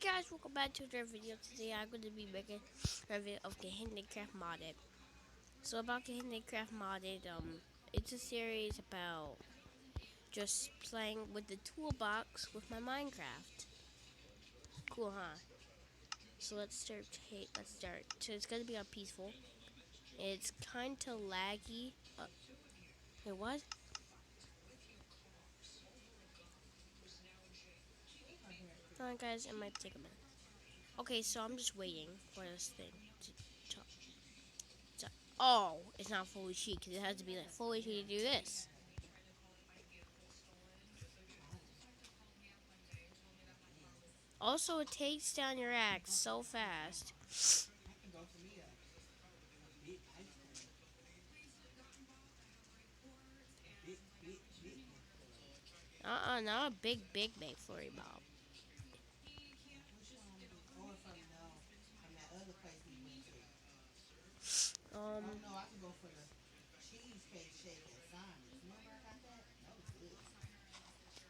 guys, welcome back to another video. Today I'm going to be making a review of KahindeCraft Modded. So about KahindeCraft Modded, it's a series about just playing with the toolbox with my Minecraft. Cool, huh? So let's start. Let's start. So it's going to be on peaceful. It's kind of laggy. Wait, what? Hold on, guys. It might take a minute. Okay, so I'm just waiting for this thing to talk. Oh, it's not full HD because it has to be like full HD to do this. Also, it takes down your axe so fast. Not a big McFlurry Bob. Um,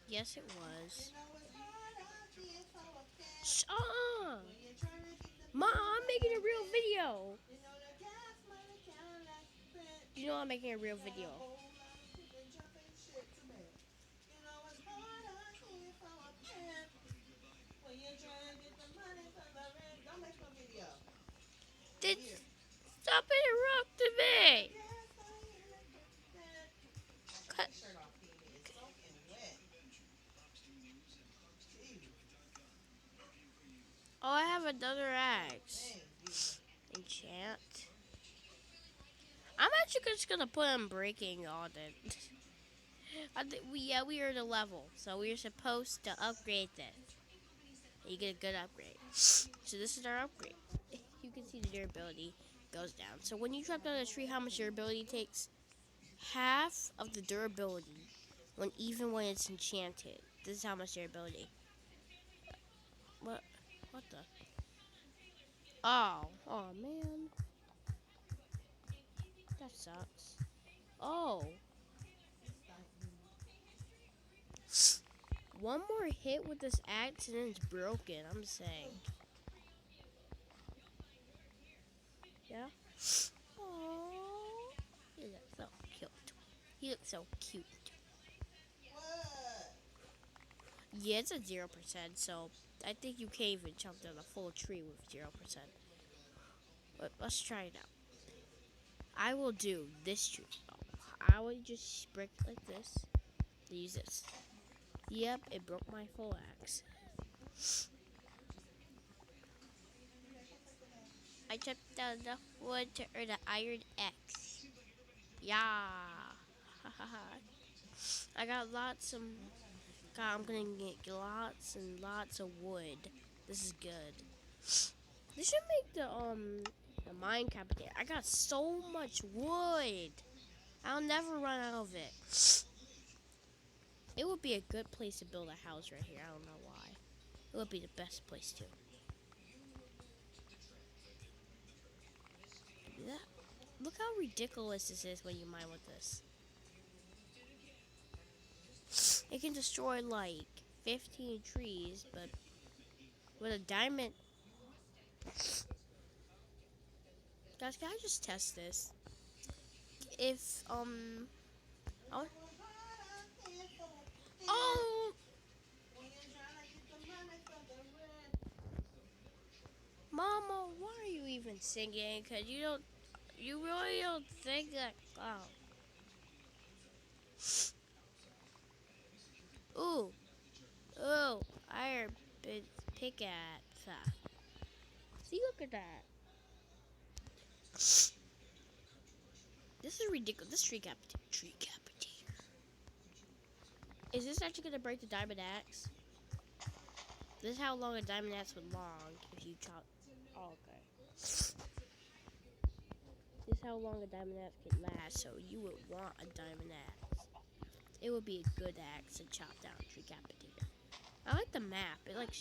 yes, it was. Mom, I'm making a real video. You know I'm making a real video. Did stop interrupting me? Cut. Oh, I have another axe. Enchant. I'm actually just gonna put on breaking on it. we are the level, so we're supposed to upgrade this. You get a good upgrade. So this is our upgrade. You can see the durability goes down. So when you drop down a tree, how much durability takes? Half of the durability even when it's enchanted. This is how much durability. What? What the? Oh man, that sucks. Oh, one more hit with this axe and then it's broken. I'm saying. Yeah. Oh, he looks so cute. He looks so cute. Yeah, it's a 0%, so I think you can't even jump down a full tree with 0%. But let's try it out. I will do this tree. I will just break it like this. Use this. Yep, it broke my full axe. I chopped down the wood to earn an iron axe. Yeah. I got lots of. God, I'm gonna get lots and lots of wood. This is good. This should make the Minecraft there. I got so much wood. I'll never run out of it. It would be a good place to build a house right here. I don't know why. It would be the best place to. That, look how ridiculous this is when you mine with this. It can destroy like 15 trees, but with a diamond. Guys, can I just test this? If oh, oh, Mama, why are you even singing? Cause you really don't think that. Oh, ooh, iron pickaxe. See, look at that. This is ridiculous. This tree capitator. Is this actually gonna break the diamond axe? This is how long a diamond axe would long if you chop. Oh, okay. This is how long a diamond axe can last. So you would want a diamond axe. It would be a good axe to chop down tree capitator. I like the map. It like